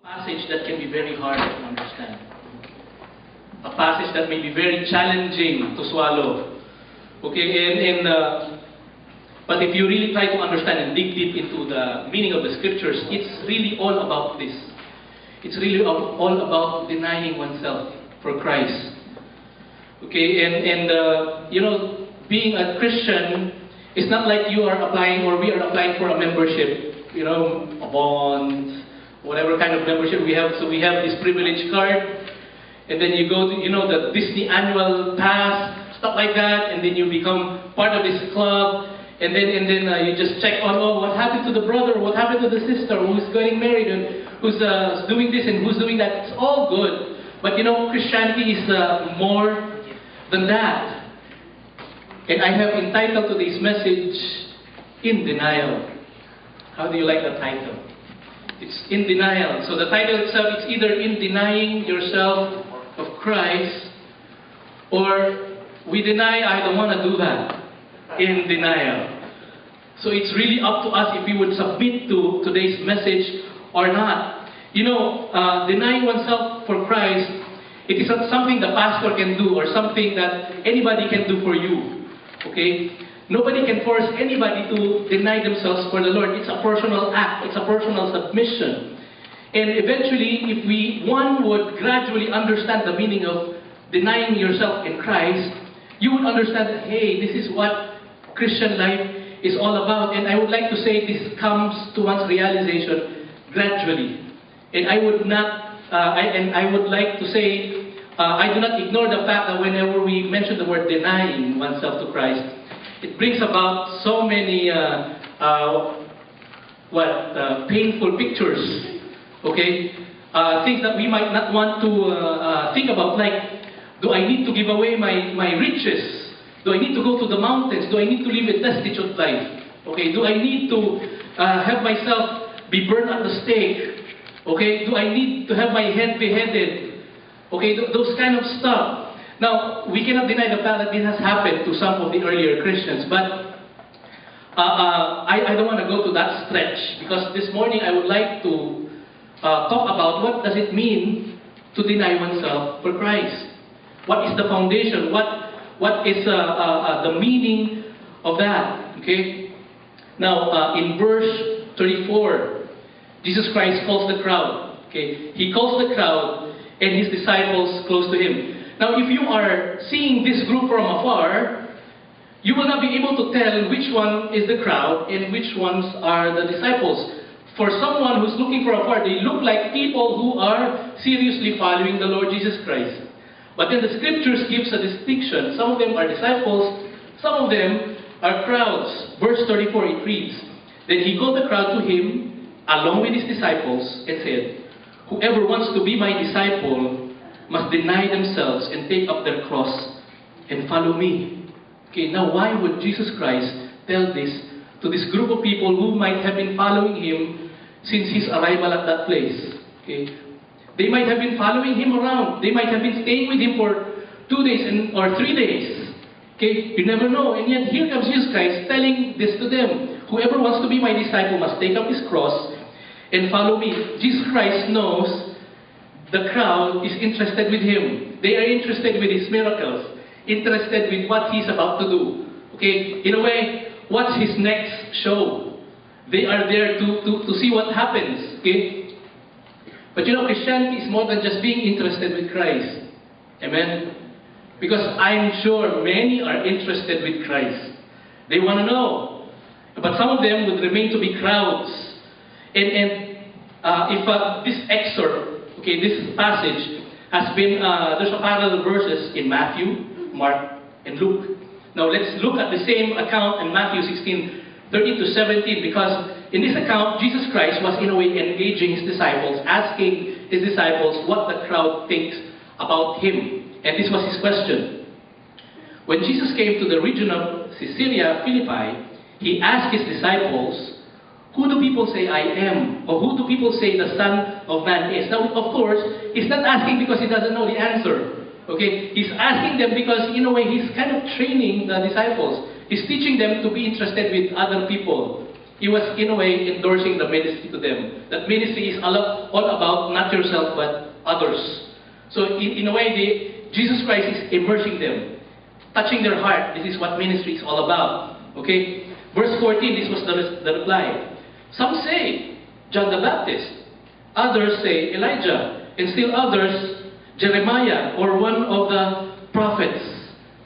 Passage that can be very hard to understand. A passage that may be very challenging to swallow. Okay, but if you really try to understand and dig deep into the meaning of the scriptures, it's really all about this. It's really all about denying oneself for Christ. Okay, you know, being a Christian is not like you are applying or we are applying for a membership, you know, a bond, whatever kind of membership we have. So we have this privilege card, and then you go to, you know, the Disney annual pass, stuff like that, and then you become part of this club, and then you just check on, oh, what happened to the brother, what happened to the sister, who's getting married, and who's doing this and who's doing that. It's all good, but you know, Christianity is more than that. And I have entitled today's message, In Denial. How do you like the title? It's In Denial. So the title itself is either in denying yourself of Christ, or we deny, I don't want to do that. In denial. So it's really up to us if we would submit to today's message or not. You know, denying oneself for Christ, it is not something the pastor can do or something that anybody can do for you. Okay? Nobody can force anybody to deny themselves for the Lord. It's a personal act. It's a personal submission. And eventually, if one would gradually understand the meaning of denying yourself in Christ, you would understand that, hey, this is what Christian life is all about. And I would like to say this comes to one's realization gradually. And I would not, I would like to say, I do not ignore the fact that whenever we mention the word denying oneself to Christ, it brings about so many painful pictures, okay? Things that we might not want to think about, like, do I need to give away my riches? Do I need to go to the mountains? Do I need to live a destitute life? Okay, do I need to have myself be burned at the stake? Okay, do I need to have my head beheaded? Okay, those kind of stuff. Now, we cannot deny the fact that this has happened to some of the earlier Christians, but I don't want to go to that stretch, because this morning I would like to talk about what does it mean to deny oneself for Christ. What is the foundation? What is the meaning of that? Okay? Now, in verse 34, Jesus Christ calls the crowd. Okay? He calls the crowd and his disciples close to him. Now, if you are seeing this group from afar, you will not be able to tell which one is the crowd and which ones are the disciples. For someone who's looking from afar, they look like people who are seriously following the Lord Jesus Christ. But then the scriptures gives a distinction. Some of them are disciples, some of them are crowds. Verse 34, it reads, Then he called the crowd to him, along with his disciples, and said, Whoever wants to be my disciple must deny themselves and take up their cross and follow me. Okay, now why would Jesus Christ tell this to this group of people who might have been following him since his arrival at that place? Okay. They might have been following him around. They might have been staying with him for 2 days or 3 days. Okay, you never know. And yet here comes Jesus Christ telling this to them. Whoever wants to be my disciple must take up his cross and follow me. Jesus Christ knows the crowd is interested with him. They are interested with his miracles, interested with what he's about to do. Okay, in a way, what's his next show? They are there to see what happens. Okay. But you know, Christianity is more than just being interested with Christ. Amen? Because I'm sure many are interested with Christ. They want to know. But some of them would remain to be crowds. And if this excerpt, okay, this passage has been, there's a parallel verses in Matthew, Mark, and Luke. Now let's look at the same account in Matthew 16, 13 to 17, because in this account, Jesus Christ was in a way engaging his disciples, asking his disciples what the crowd thinks about him. And this was his question. When Jesus came to the region of Caesarea Philippi, he asked his disciples, Who do people say I am? Or who do people say the Son of Man is? Now, of course, he's not asking because he doesn't know the answer. Okay? He's asking them because, in a way, he's kind of training the disciples. He's teaching them to be interested with other people. He was, in a way, endorsing the ministry to them. That ministry is all about not yourself, but others. So, in a way, Jesus Christ is immersing them, touching their heart. This is what ministry is all about. Okay? Verse 14, this was the reply. Some say, John the Baptist. Others say, Elijah. And still others, Jeremiah, or one of the prophets.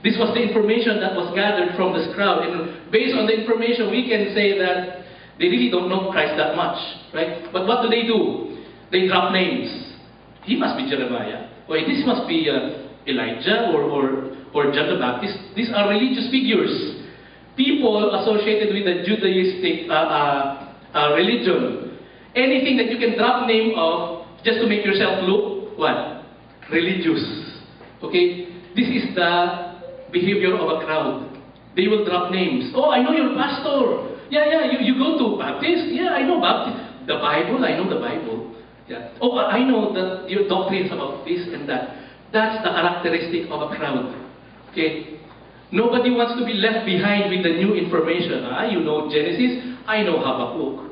This was the information that was gathered from this crowd. And based on the information, we can say that they really don't know Christ that much, right? But what do? They drop names. He must be Jeremiah. Or this must be Elijah or John the Baptist. These are religious figures. People associated with the Judaistic religion. Anything that you can drop name of just to make yourself look, what? Religious. Okay? This is the behavior of a crowd. They will drop names. Oh, I know your pastor. Yeah, you go to Baptist? Yeah, I know Baptist. The Bible, I know the Bible. Yeah. Oh, I know that your doctrines about this and that. That's the characteristic of a crowd. Okay? Nobody wants to be left behind with the new information. You know Genesis? I know Habakkuk.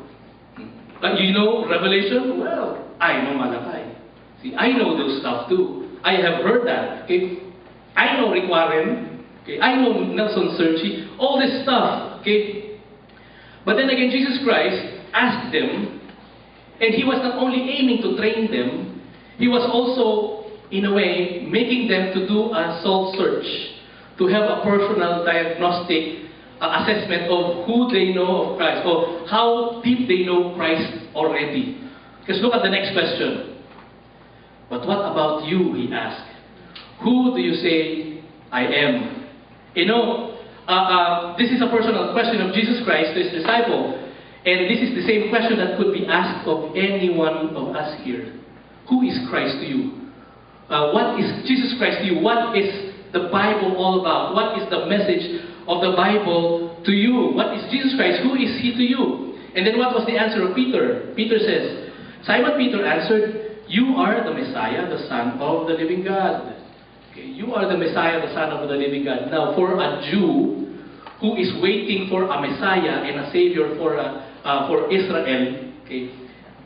You know Revelation? Well, I know Malachi. See, I know those stuff too. I have heard that. Okay? I know Rick Warren. Okay, I know Nelson Searchy, all this stuff, okay? But then again, Jesus Christ asked them, and He was not only aiming to train them, He was also, in a way, making them to do a soul search, to have a personal diagnostic assessment of who they know of Christ, or how deep they know Christ already. Because look at the next question. But what about you, He asked. Who do you say I am? You know, this is a personal question of Jesus Christ to His disciple. And this is the same question that could be asked of any one of us here. Who is Christ to you? What is Jesus Christ to you? What is the Bible all about? What is the message of the Bible to you? What is Jesus Christ? Who is He to you? And then what was the answer of Peter? Peter says, Simon Peter answered, You are the Messiah, the Son of the living God. Okay, you are the Messiah, the Son of the living God. Now, for a Jew who is waiting for a Messiah and a Savior for Israel, okay,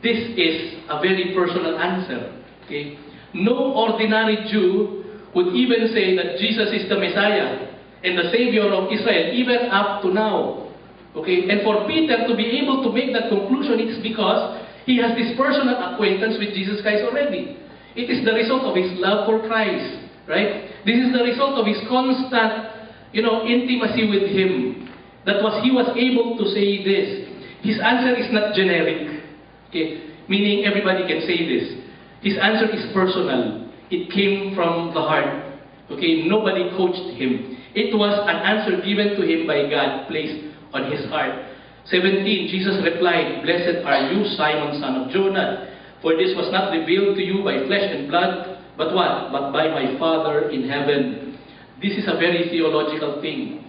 this is a very personal answer. Okay? No ordinary Jew would even say that Jesus is the Messiah and the Savior of Israel, even up to now. Okay? And for Peter to be able to make that conclusion, it's because he has this personal acquaintance with Jesus Christ already. It is the result of his love for Christ. Right? This is the result of his constant, intimacy with Him. He was able to say this. His answer is not generic. Okay? Meaning everybody can say this. His answer is personal. It came from the heart. Okay? Nobody coached him. It was an answer given to him by God, placed on his heart. 17, Jesus replied, Blessed are you, Simon, son of Jonah, for this was not revealed to you by flesh and blood, but what? But by my Father in heaven. This is a very theological thing.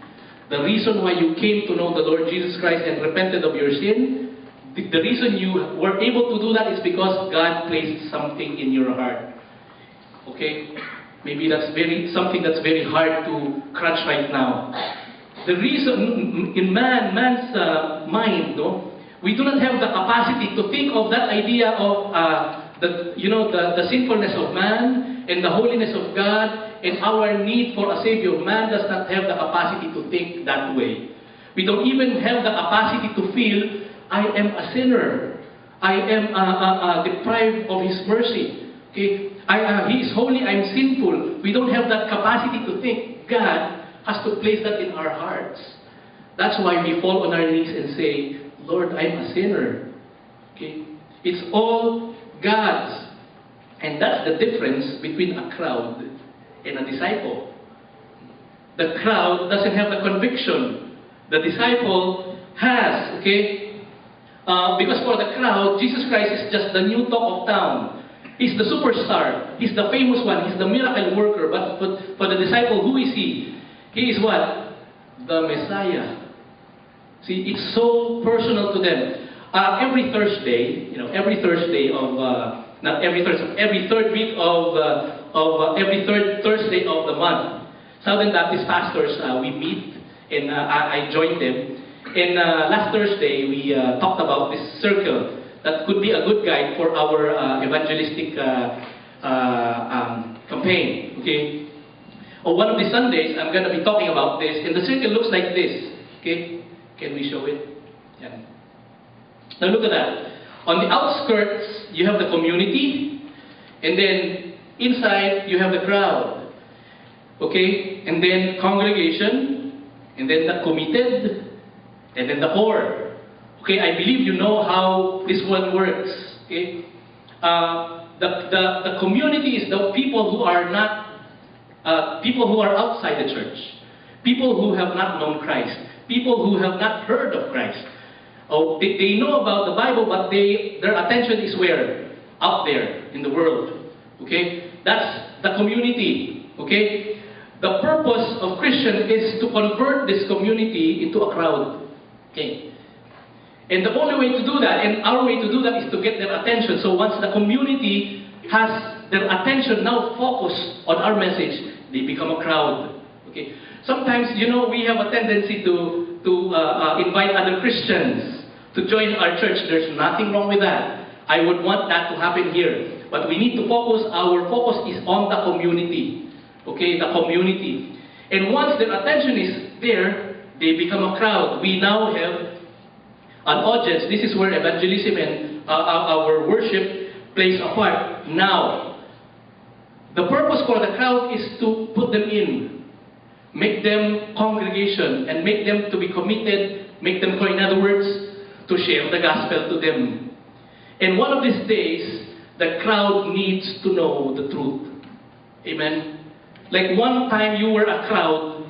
The reason why you came to know the Lord Jesus Christ and repented of your sin, the reason you were able to do that is because God placed something in your heart. Okay? Maybe that's something that's very hard to crunch right now. The reason in man's mind, we do not have the capacity to think of that idea of the sinfulness of man and the holiness of God and our need for a Savior. Man does not have the capacity to think that way. We don't even have the capacity to feel, I am a sinner. I am deprived of His mercy. Okay? He is holy, I am sinful. We don't have that capacity to think. God has to place that in our hearts. That's why we fall on our knees and say, Lord, I'm a sinner. Okay? It's all God's. And that's the difference between a crowd and a disciple. The crowd doesn't have the conviction. The disciple has, okay? Because for the crowd, Jesus Christ is just the new talk of town. He's the superstar. He's the famous one. He's the miracle worker. But for the disciple, who is he? He is what? The Messiah. See, it's so personal to them. Every Thursday, every Thursday of, not every Thursday, every third week of every third Thursday of the month, Southern Baptist pastors, we meet, and I join them. And last Thursday, we talked about this circle that could be a good guide for our evangelistic campaign. Okay. On one of the Sundays, I'm going to be talking about this, and the circle looks like this. Okay. Can we show it? Yeah. Now look at that. On the outskirts, you have the community, and then inside, you have the crowd. Okay? And then congregation, and then the committed, and then the poor. Okay? I believe you know how this one works. Okay? The community is the people who are not, people who are outside the church. People who have not known Christ. People who have not heard of Christ. Oh, they know about the Bible, but their attention is where? Out there in the world. Okay? That's the community. Okay? The purpose of Christian is to convert this community into a crowd. Okay? And the only way to do that, and our way to do that, is to get their attention. So once the community has their attention now focused on our message, they become a crowd. Okay? Sometimes, you know, we have a tendency to invite other Christians to join our church. There's nothing wrong with that. I would want that to happen here. But we need to focus, our focus is on the community. Okay, the community. And once their attention is there, they become a crowd. We now have an audience. This is where evangelism and our worship plays a part. Now, the purpose for the crowd is to put them in. Make them congregation and make them to be committed, make them, in other words, to share the gospel to them. And one of these days, the crowd needs to know the truth. Amen? Like one time you were a crowd,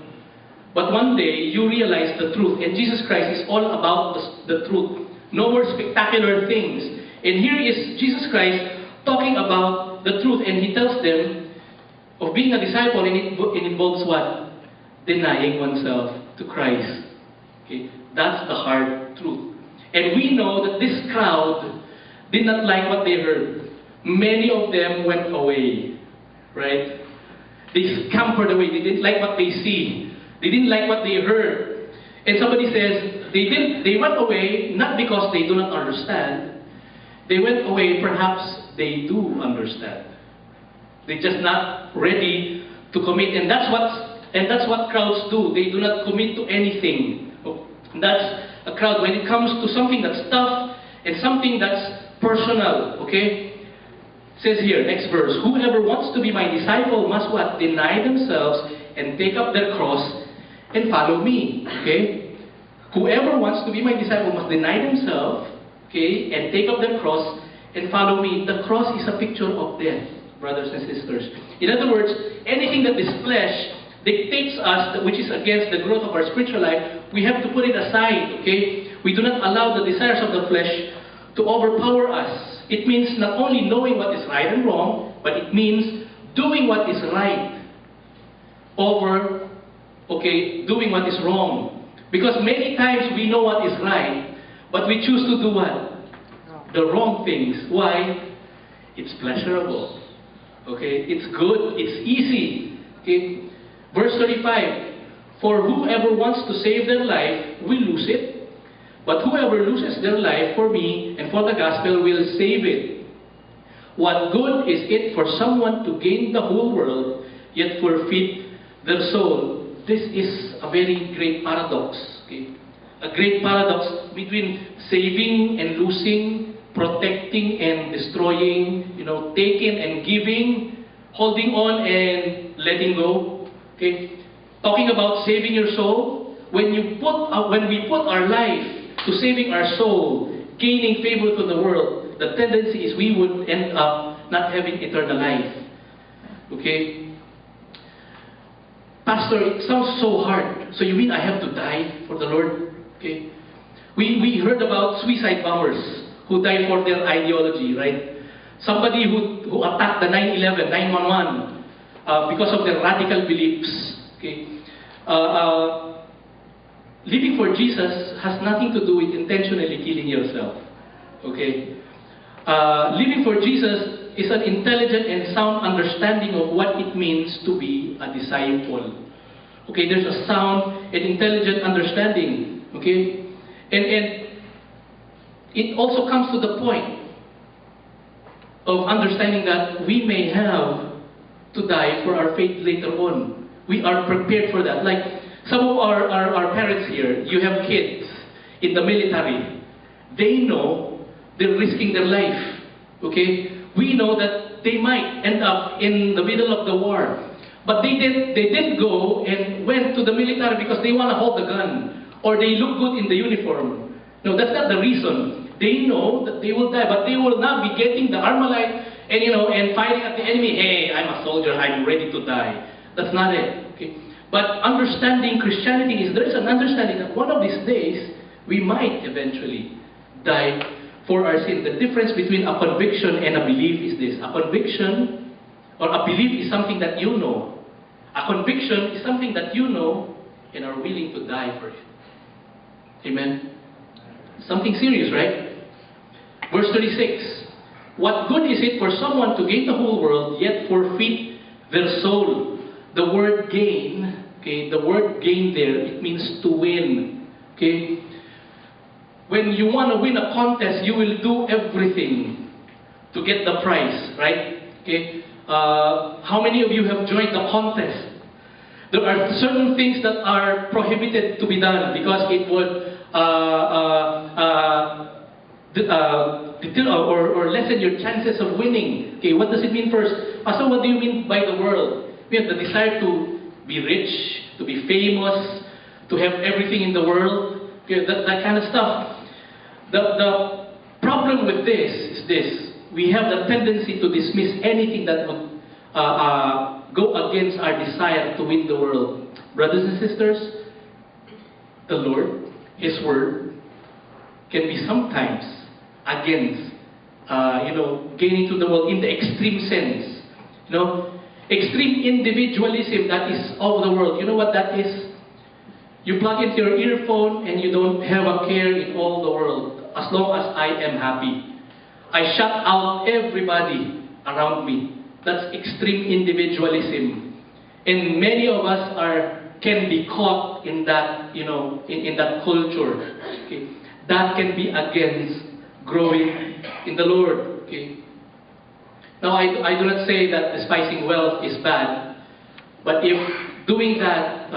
but one day you realized the truth. And Jesus Christ is all about the truth. No more spectacular things. And here is Jesus Christ talking about the truth. And He tells them of being a disciple, and it involves what? Denying oneself to Christ. Okay? That's the hard truth. And we know that this crowd did not like what they heard. Many of them went away. Right? They scampered away. They didn't like what they see. They didn't like what they heard. And somebody says, they went away not because they do not understand. They went away, perhaps they do understand. They're just not ready to commit. And that's what crowds do. They do not commit to anything. That's a crowd when it comes to something that's tough and something that's personal. Okay? It says here, next verse, whoever wants to be my disciple must what? Deny themselves and take up their cross and follow me. Okay? Whoever wants to be my disciple must deny themselves, okay, and take up their cross and follow me. The cross is a picture of death, brothers and sisters. In other words, anything that is flesh dictates us, which is against the growth of our spiritual life, we have to put it aside, okay? We do not allow the desires of the flesh to overpower us. It means not only knowing what is right and wrong, but it means doing what is right over, okay, doing what is wrong. Because many times we know what is right, but we choose to do what? The wrong things. Why? It's pleasurable. Okay? It's good. It's easy. Okay? Verse 35, for whoever wants to save their life will lose it, but whoever loses their life for me and for the gospel will save it. What good is it for someone to gain the whole world, yet forfeit their soul? This is a very great paradox. Okay? A great paradox between saving and losing, protecting and destroying, taking and giving, holding on and letting go. Okay? Talking about saving your soul, when we put our life to saving our soul, gaining favor to the world, the tendency is we would end up not having eternal life. Okay? Pastor, it sounds so hard. So you mean I have to die for the Lord? Okay? We heard about suicide bombers who died for their ideology, right? Somebody who attacked the 9/11, 9/11 because of their radical beliefs. Okay? Living for Jesus has nothing to do with intentionally killing yourself. Okay? Living for Jesus is an intelligent and sound understanding of what it means to be a disciple. Okay, there's a sound and intelligent understanding. Okay? And it also comes to the point of understanding that we may have to die for our faith later on. We are prepared for that. Like some of our parents here, you have kids in the military. They know they're risking their life. Okay? We know that they might end up in the middle of the war. But they didn't go and went to the military because they want to hold the gun or they look good in the uniform. No, that's not the reason. They know that they will die, but they will not be getting the Armalite and and fighting at the enemy. Hey, I'm a soldier, I'm ready to die. That's not it. Okay? But understanding Christianity is there's an understanding that one of these days we might eventually die for our sin. The difference between a conviction and a belief is this. A conviction or a belief is something that you know. A conviction is something that you know and are willing to die for it. Amen? Something serious, right? Verse 36. What good is it for someone to gain the whole world yet forfeit their soul? The word gain, okay, the word gain there, it means to win. Okay? When you want to win a contest, you will do everything to get the prize, right? Okay? How many of you have joined the contest? There are certain things that are prohibited to be done because it would or lessen your chances of winning. Okay, what does it mean first? Pastor, what do you mean by the world? We have the desire to be rich, to be famous, to have everything in the world, okay, that kind of stuff. The problem with this is this. We have the tendency to dismiss anything that would go against our desire to win the world. Brothers and sisters, the Lord, His Word, can be sometimes against, gaining to the world in the extreme sense. Extreme individualism that is of the world. You know what that is? You plug into your earphone and you don't have a care in all the world. As long as I am happy. I shut out everybody around me. That's extreme individualism. And many of us can be caught in that, in that culture. Okay? That can be against growing in the Lord. Okay? Now, I do not say that despising wealth is bad, but if doing that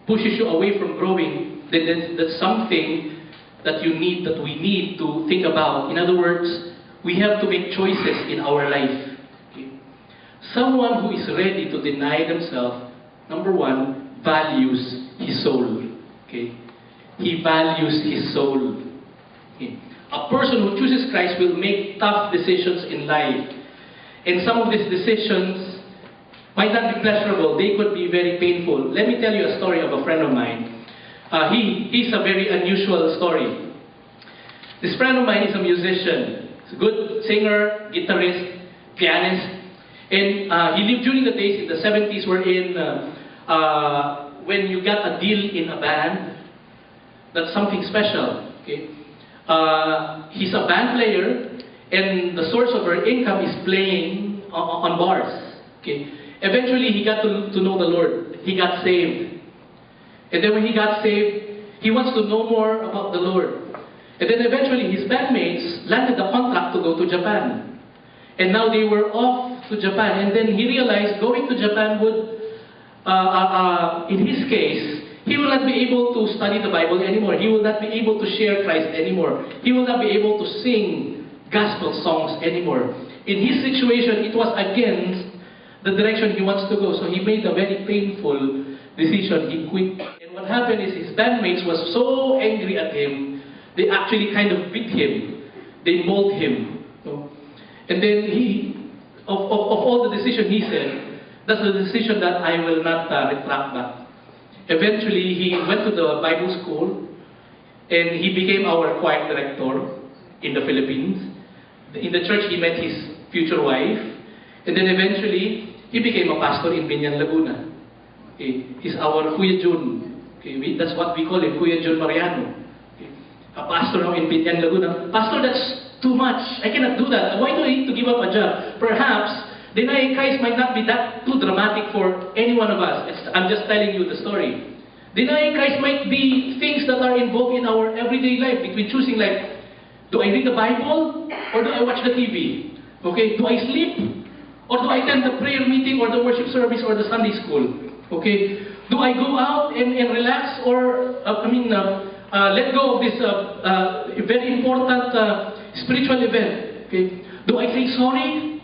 pushes you away from growing, then that's something that we need to think about. In other words, we have to make choices in our life. Okay? Someone who is ready to deny themselves, number one, values his soul. Okay? He values his soul. Okay? A person who chooses Christ will make tough decisions in life. And some of these decisions might not be pleasurable. They could be very painful. Let me tell you a story of a friend of mine. He's a very unusual story. This friend of mine is a musician. He's a good singer, guitarist, pianist. And he lived during the days in the 70s wherein when you got a deal in a band, that's something special. Okay? He's a band player, and the source of her income is playing on bars. Okay? Eventually, he got to know the Lord. He got saved. And then when he got saved, he wants to know more about the Lord. And then eventually, his bandmates landed a contract to go to Japan. And now they were off to Japan. And then he realized going to Japan would, in his case, he will not be able to study the Bible anymore. He will not be able to share Christ anymore. He will not be able to sing gospel songs anymore. In his situation, it was against the direction he wants to go. So he made a very painful decision. He quit. And what happened is his bandmates were so angry at him, they actually kind of beat him. They mauled him. And then of all the decisions he said, that's the decision that I will not retract back. Eventually, he went to the Bible school and he became our choir director in the Philippines. In the church, he met his future wife. And then eventually, he became a pastor in Binyan, Laguna. Okay. He's our Kuya Jun. Okay. That's what we call him, Kuya Jun Mariano. Okay. A pastor now in Binyan, Laguna. Pastor, that's too much. I cannot do that. Why do I need to give up a job? Perhaps denying Christ might not be that too dramatic for any one of us. I'm just telling you the story. Denying Christ might be things that are involved in our everyday life, between choosing like, do I read the Bible or do I watch the TV? Okay, do I sleep or do I attend the prayer meeting or the worship service or the Sunday school? Okay, do I go out and relax or, let go of this very important spiritual event? Okay, do I say sorry?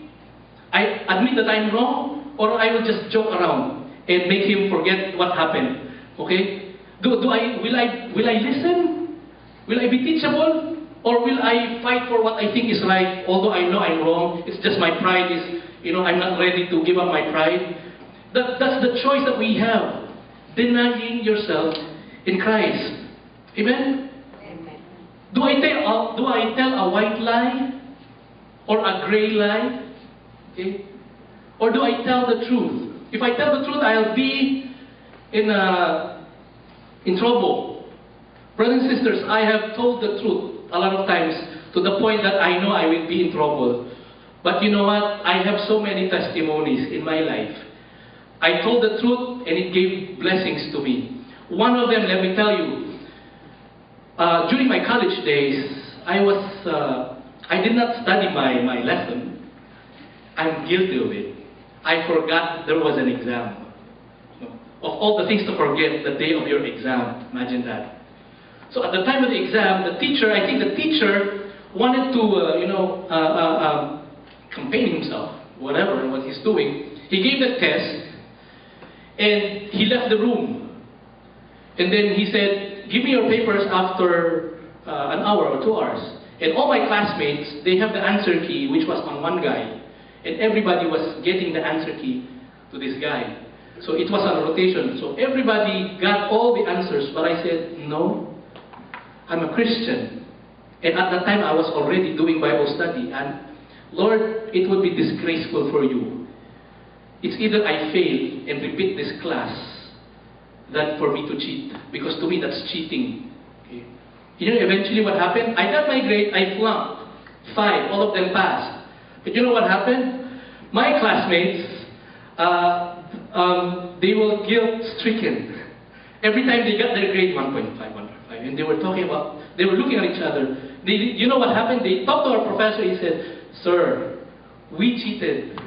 I admit that I'm wrong, or I will just joke around and make him forget what happened. Okay? Will I listen? Will I be teachable? Or will I fight for what I think is right, although I know I'm wrong? It's just my pride is, I'm not ready to give up my pride. That's the choice that we have. Denying yourself in Christ. Amen? Amen. Do I tell a white lie? Or a gray lie? Okay? Or do I tell the truth? If I tell the truth, I'll be in trouble. Brothers and sisters, I have told the truth a lot of times to the point that I know I will be in trouble. But you know what? I have so many testimonies in my life. I told the truth and it gave blessings to me. One of them, let me tell you, during my college days, I did not study my lesson. I'm guilty of it. I forgot there was an exam. Of all the things to forget, the day of your exam. Imagine that. So at the time of the exam, I think the teacher wanted to, campaign himself, whatever what he's doing. He gave the test, and he left the room. And then he said, give me your papers after an hour or 2 hours. And all my classmates, they have the answer key, which was on one guy. And everybody was getting the answer key to this guy. So it was on rotation. So everybody got all the answers, but I said, no, I'm a Christian. And at that time, I was already doing Bible study. And Lord, it would be disgraceful for you. It's either I fail and repeat this class than for me to cheat. Because to me, that's cheating. Okay? Eventually what happened? I got my grade, I flunked. 5, all of them passed. But you know what happened? My classmates, they were guilt-stricken. Every time they got their grade, 1.5, 1.5, and they were looking at each other. You know what happened? They talked to our professor. He said, "Sir, we cheated.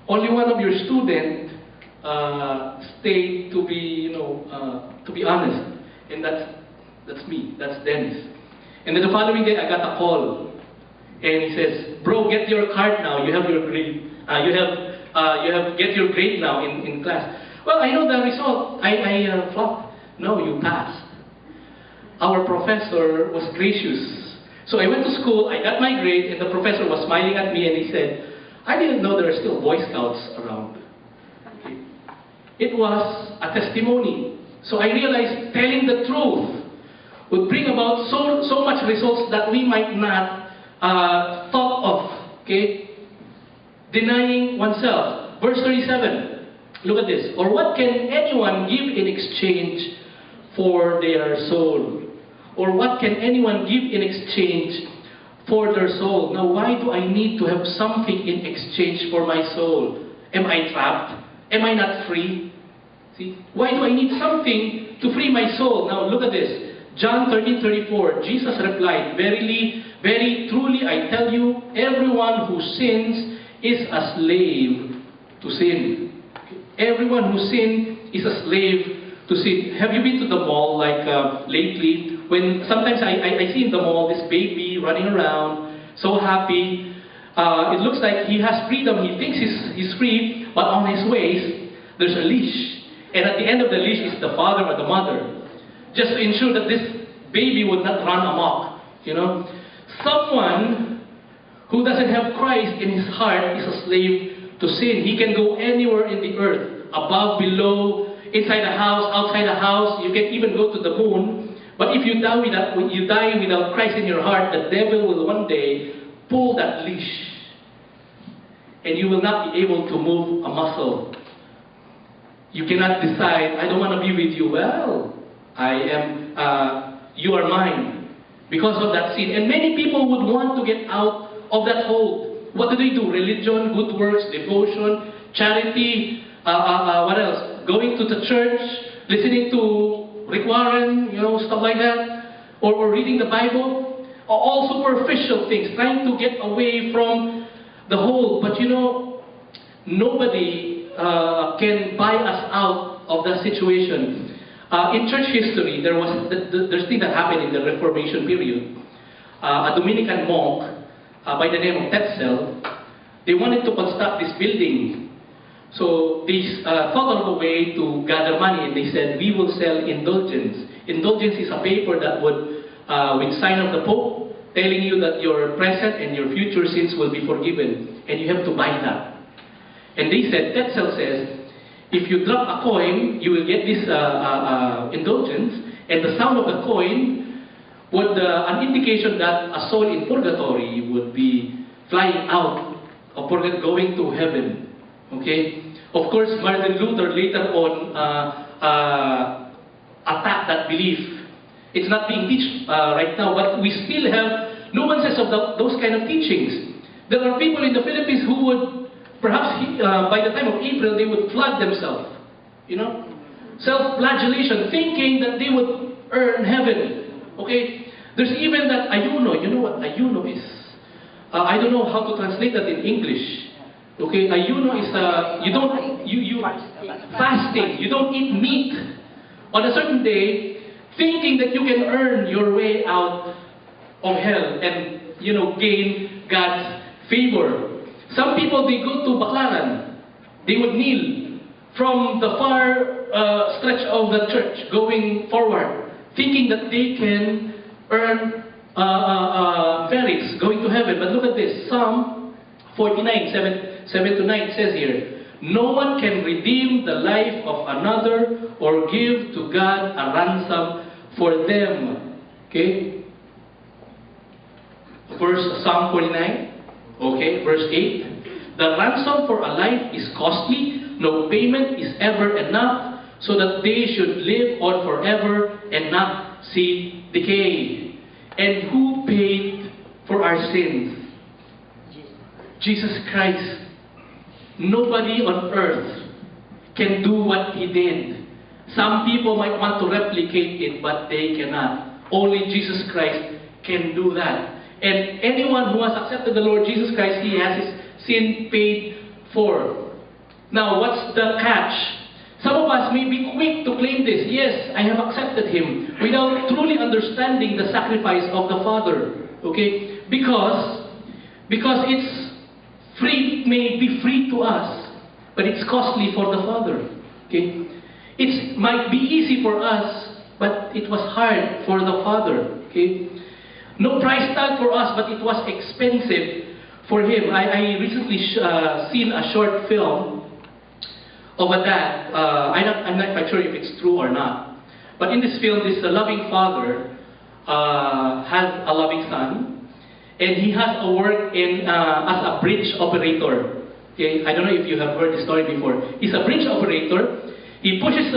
Only one of your students stayed to be honest, and that's me. That's Dennis." And then the following day, I got a call, and he says, "Bro, get your card now. You have your grade. Get your grade now in class." Well, I know the result. I flopped. No, you passed. Our professor was gracious. So I went to school, I got my grade, and the professor was smiling at me and he said, "I didn't know there are still Boy Scouts around." Okay. It was a testimony. So I realized telling the truth would bring about so much results that we might not thought of. Okay? Denying oneself. Verse 37. Look at this. "Or what can anyone give in exchange for their soul?" Or what can anyone give in exchange for their soul? Now, why do I need to have something in exchange for my soul? Am I trapped? Am I not free? See? Why do I need something to free my soul? Now, look at this. John 13:34. Jesus replied, "Verily, very truly, I tell you, everyone who sins is a slave to sin." Everyone who sins is a slave to sin. Have you been to the mall lately? When sometimes I see in the mall this baby running around, so happy. It looks like he has freedom. He thinks he's free, but on his waist there's a leash. And at the end of the leash is the father or the mother, just to ensure that this baby would not run amok. Someone who doesn't have Christ in his heart is a slave to sin. He can go anywhere in the earth, above, below, inside the house, outside the house. You can even go to the moon. But if you die without Christ in your heart, the devil will one day pull that leash. And you will not be able to move a muscle. You cannot decide, "I don't want to be with you." Well, you are mine. Because of that sin. And many people would want to get out of that hold. What do? Religion, good works, devotion, charity, what else? Going to the church, listening to Rick Warren, stuff like that, or reading the Bible, are all superficial things, trying to get away from the whole. But nobody can buy us out of that situation. In church history, there's thing that happened in the Reformation period. A Dominican monk by the name of Tetzel, they wanted to construct this building. So they thought of a way to gather money, and they said, we will sell indulgence. Indulgence is a paper that would, with sign of the Pope, telling you that your present and your future sins will be forgiven, and you have to buy that. And they said, Tetzel says, if you drop a coin, you will get this indulgence, and the sound of the coin would an indication that a soul in purgatory would be flying out of purgatory, going to heaven. Okay? Of course, Martin Luther later on attacked that belief. It's not being taught right now, but we still have nuances of those kind of teachings. There are people in the Philippines who would, perhaps by the time of April, they would flood themselves. Self-flagellation, thinking that they would earn heaven. Okay? There's even that ayuno. You know what ayuno is? I don't know how to translate that in English. Okay, ayuno is fasting. You don't eat meat on a certain day, thinking that you can earn your way out of hell and gain God's favor. Some people, they go to Baclaran. They would kneel from the far stretch of the church, going forward, thinking that they can earn merits, going to heaven. But look at this, Psalm 49, 7 to 9 says here, no one can redeem the life of another or give to God a ransom for them. Okay? Psalm 49, okay, verse 8. The ransom for a life is costly, no payment is ever enough, so that they should live on forever and not see decay. And who paid for our sins? Jesus Christ. Nobody on earth can do what He did. Some people might want to replicate it, but they cannot. Only Jesus Christ can do that. And anyone who has accepted the Lord Jesus Christ, he has his sin paid for. Now, what's the catch? Some of us may be quick to claim this. Yes, I have accepted Him, without truly understanding the sacrifice of the Father. Okay? Because it's free, it may be free to us, but it's costly for the Father. Okay? It might be easy for us, but it was hard for the Father. Okay? No price tag for us, but it was expensive for Him. I recently seen a short film of a dad. I'm not quite sure if it's true or not. But in this film, this loving father has a loving son. And he has a work as a bridge operator. Okay? I don't know if you have heard the story before. He's a bridge operator. He pushes,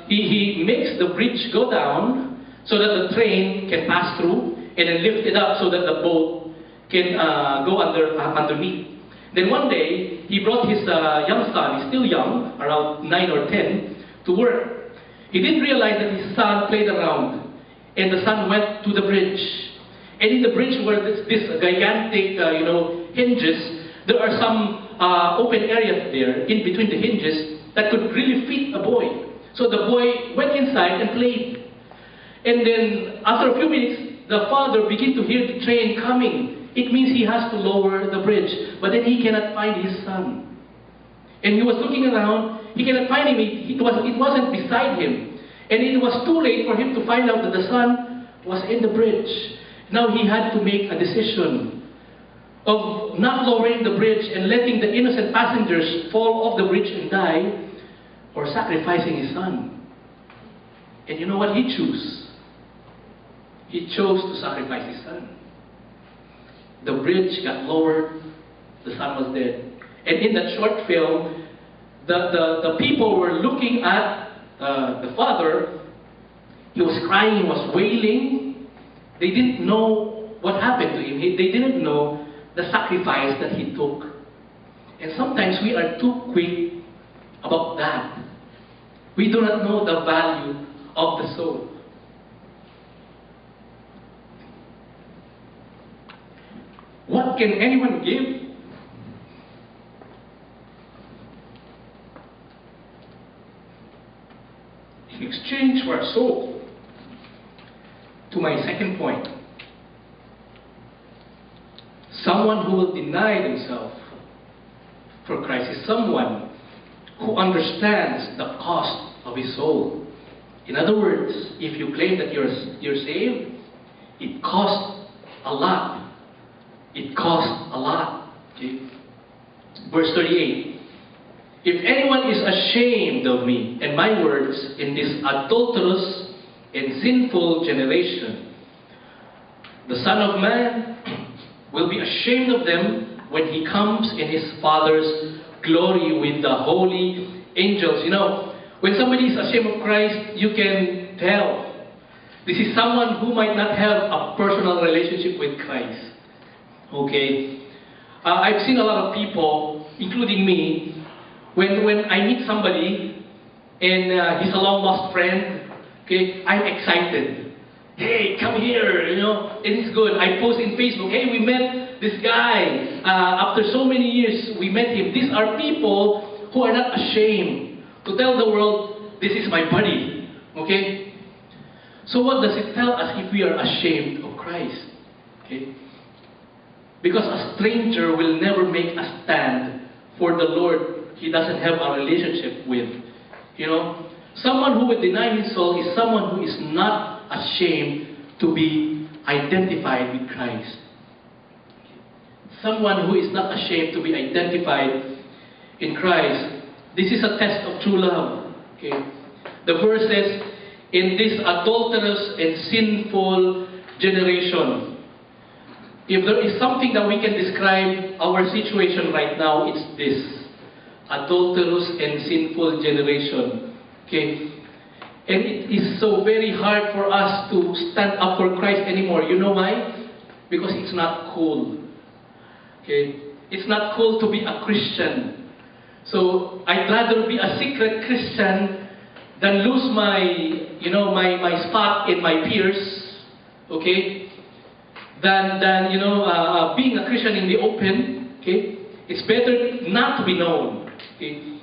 he makes the bridge go down so that the train can pass through, and then lift it up so that the boat can go underneath. Then one day, he brought his young son, he's still young, around 9 or 10, to work. He didn't realize that his son played around, and the son went to the bridge. And in the bridge where this gigantic, hinges, there are some open areas there, in between the hinges, that could really fit a boy. So the boy went inside and played. And then, after a few minutes, the father began to hear the train coming. It means he has to lower the bridge. But then he cannot find his son. And he was looking around, he cannot find him, it wasn't beside him. And it was too late for him to find out that the son was in the bridge. Now he had to make a decision of not lowering the bridge and letting the innocent passengers fall off the bridge and die, or sacrificing his son. And you know what he chose? He chose to sacrifice his son. The bridge got lowered, the son was dead. And in that short film, the people were looking at the father. He was crying, he was wailing. They didn't know what happened to him. They didn't know the sacrifice that he took. And sometimes we are too quick about that. We do not know the value of the soul. What can anyone give? In exchange for our soul. To my second point, someone who will deny themselves for Christ is someone who understands the cost of his soul. In other words, if you claim that you're saved, it costs a lot. It costs a lot. Okay? Verse 38. If anyone is ashamed of me and my words in this adulterous and sinful generation, the Son of Man will be ashamed of them when he comes in his Father's glory with the holy angels. You know, when somebody is ashamed of Christ, you can tell. This is someone who might not have a personal relationship with Christ. Okay? I've seen a lot of people, including me, when I meet somebody and he's a long-lost friend, okay, I'm excited. Hey, come here, you know, it's good. I post in Facebook, hey, we met this guy. After so many years, we met him. These are people who are not ashamed to tell the world, this is my buddy. Okay? So what does it tell us if we are ashamed of Christ? Okay? Because a stranger will never make a stand for the Lord he doesn't have a relationship with. You know? Someone who will deny his soul is someone who is not ashamed to be identified with Christ. Someone who is not ashamed to be identified in Christ. This is a test of true love. Okay? The verse says, in this adulterous and sinful generation. If there is something that we can describe our situation right now, it's this. Adulterous and sinful generation. Okay? And it is so very hard for us to stand up for Christ anymore. You know why? Because it's not cool. Okay? It's not cool to be a Christian. So I'd rather be a secret Christian than lose my, you know, my spot in my peers. Okay? Than you know, being a Christian in the open. Okay? It's better not to be known. Okay?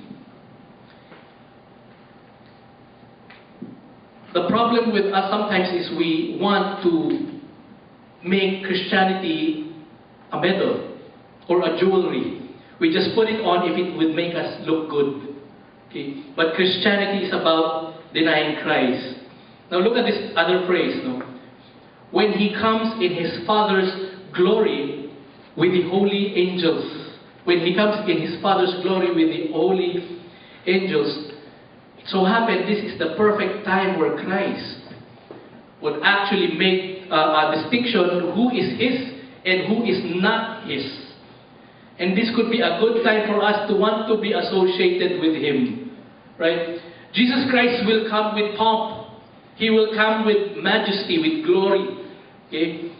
The problem with us sometimes is we want to make Christianity a medal or a jewelry. We just put it on if it would make us look good. Okay? But Christianity is about denying Christ. Now look at this other phrase. No? When he comes in his Father's glory with the holy angels. When he comes in his Father's glory with the holy angels. It so happened this is the perfect time where Christ would actually make a distinction on who is his and who is not his. And this could be a good time for us to want to be associated with him. Right? Jesus Christ will come with pomp. He will come with majesty, with glory. Okay?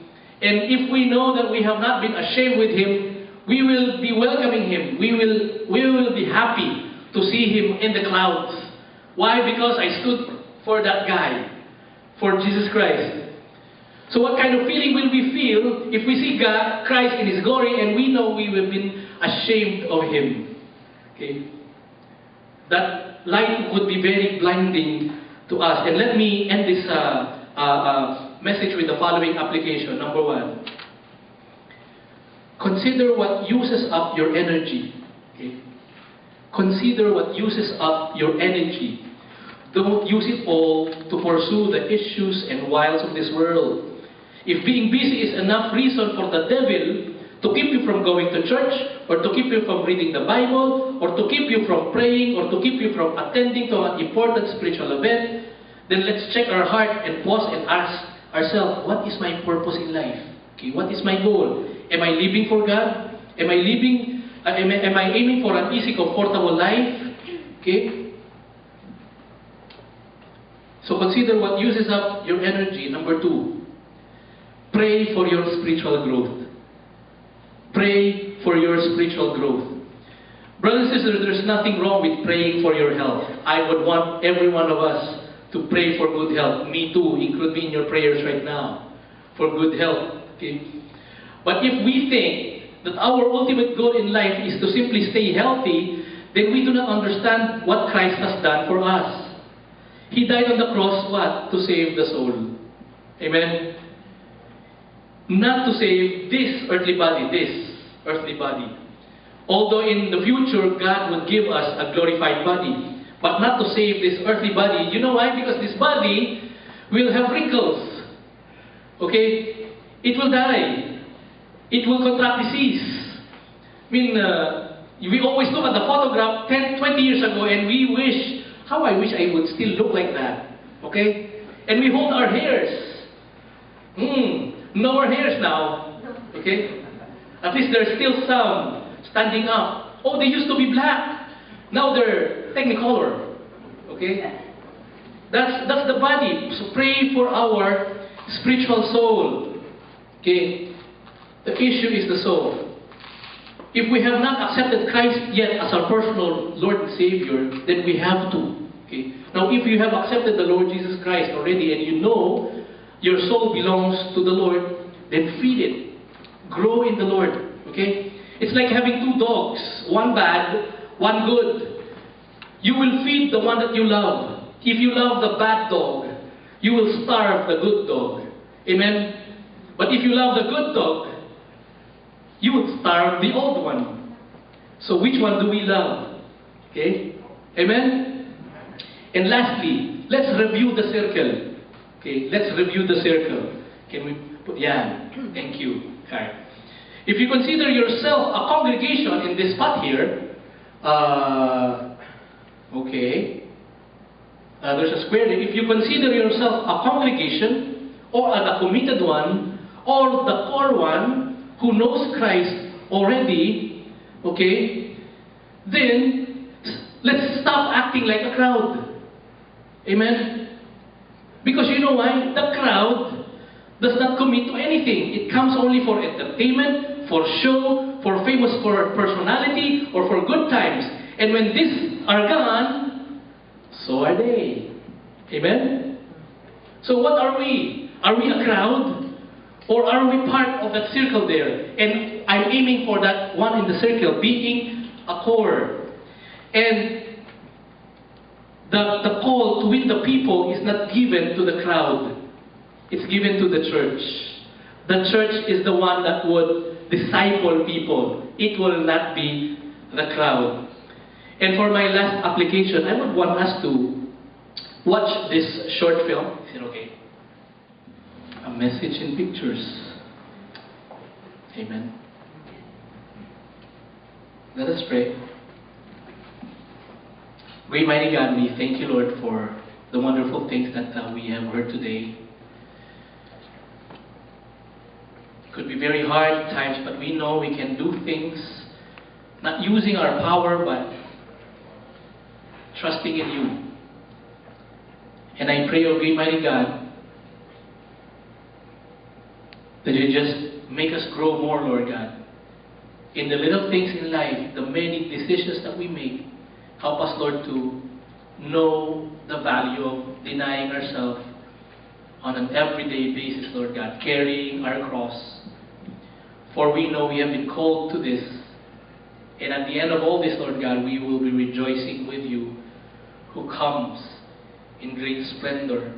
And if we know that we have not been ashamed with him, we will be welcoming him. We will be happy to see him in the clouds. Why? Because I stood for that guy, for Jesus Christ. So what kind of feeling will we feel if we see God, Christ in his glory, and we know we have been ashamed of him? Okay? That light would be very blinding to us. And let me end this message with the following application. Number one, consider what uses up your energy. Okay? Consider what uses up your energy. Don't use it all to pursue the issues and wiles of this world. If being busy is enough reason for the devil to keep you from going to church, or to keep you from reading the Bible, or to keep you from praying, or to keep you from attending to an important spiritual event, then let's check our heart and pause and ask ourselves, what is my purpose in life? Okay, what is my goal? Am I living for God? Am I living? Am I aiming for an easy, comfortable life? Okay. So consider what uses up your energy. Number two, pray for your spiritual growth. Pray for your spiritual growth. Brothers and sisters, there's nothing wrong with praying for your health. I would want every one of us to pray for good health. Me too. Include me in your prayers right now for good health. Okay? But if we think that our ultimate goal in life is to simply stay healthy, then we do not understand what Christ has done for us. He died on the cross, what? To save the soul. Amen? Not to save this earthly body. Although in the future, God will give us a glorified body. But not to save this earthly body. You know why? Because this body will have wrinkles. Okay? It will die. It will contract disease. I mean, we always look at the photograph 10, 20 years ago and we wish, how I wish I would still look like that. Okay? And we hold our hairs. No more hairs now. Okay? At least there's still some standing up. Oh, they used to be black. Now they're technicolor. Okay? That's the body. So pray for our spiritual soul. Okay? The issue is the soul. If we have not accepted Christ yet as our personal Lord and Savior, then we have to. Okay? Now, if you have accepted the Lord Jesus Christ already and you know your soul belongs to the Lord, then feed it. Grow in the Lord. Okay? It's like having two dogs. One bad, one good. You will feed the one that you love. If you love the bad dog, you will starve the good dog. Amen? But if you love the good dog, you would starve the old one. So which one do we love? Okay? Amen? And lastly, let's review the circle. Okay, let's review the circle. Can we put, yeah, thank you. Alright. If you consider yourself a congregation in this spot here, there's a square there. If you consider yourself a congregation, or the committed one, or the core one, who knows Christ already, okay, then let's stop acting like a crowd. Amen? Because you know why? The crowd does not commit to anything. It comes only for entertainment, for show, for famous for personality, or for good times. And when these are gone, so are they. Amen? So what are we? Are we a crowd? Or are we part of that circle there? And I'm aiming for that one in the circle, being a core. And the call to win the people is not given to the crowd. It's given to the church. The church is the one that would disciple people. It will not be the crowd. And for my last application, I would want us to watch this short film. Is it okay? A message in pictures. Amen. Let us pray. Great mighty God, we thank you, Lord, for the wonderful things that we have heard today. It could be very hard at times, but we know we can do things not using our power, but trusting in you. And I pray, oh great mighty God, that you just make us grow more, Lord God, in the little things in life, the many decisions that we make. Help us, Lord, to know the value of denying ourselves on an everyday basis, Lord God, carrying our cross. For we know we have been called to this. And at the end of all this, Lord God, we will be rejoicing with you, who comes in great splendor.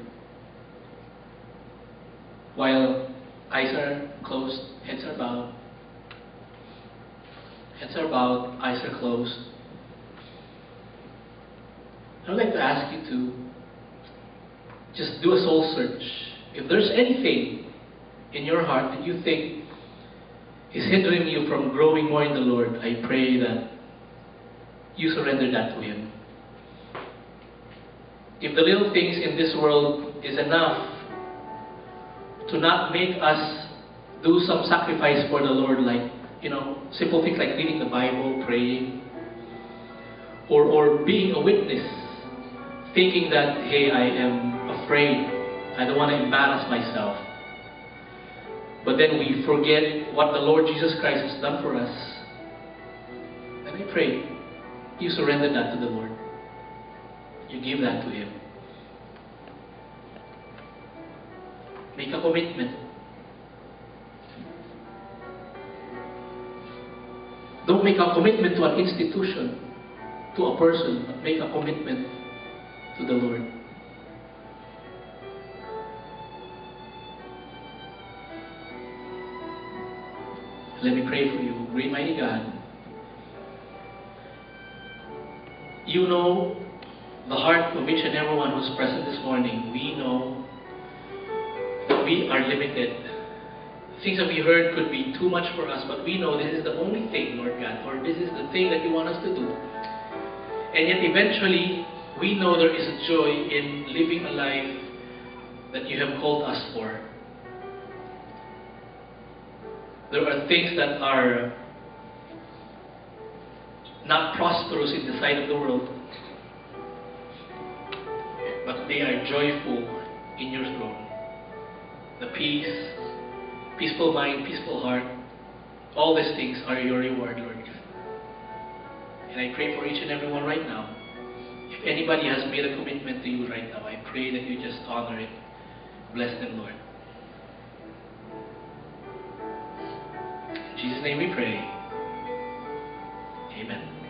While eyes are closed, heads are bowed. Heads are bowed, eyes are closed. I'd like to ask you to just do a soul search. If there's anything in your heart that you think is hindering you from growing more in the Lord, I pray that you surrender that to Him. If the little things in this world is enough to not make us do some sacrifice for the Lord, like, simple things like reading the Bible, praying, or being a witness, thinking that, hey, I am afraid, I don't want to embarrass myself. But then we forget what the Lord Jesus Christ has done for us. And I pray, you surrender that to the Lord. You give that to Him. Make a commitment. Don't make a commitment to an institution, to a person, but make a commitment to the Lord. Let me pray for you. Great mighty God, you know the heart of each and everyone who's present this morning. We know that we are limited. Things that we heard could be too much for us, but we know this is the only thing, Lord God, or this is the thing that you want us to do. And yet eventually, we know there is a joy in living a life that you have called us for. There are things that are not prosperous in the sight of the world, but they are joyful in your throne. The peace, peaceful mind, peaceful heart, all these things are your reward, Lord God. And I pray for each and every one right now. If anybody has made a commitment to you right now, I pray that you just honor it. Bless them, Lord. In Jesus' name we pray. Amen.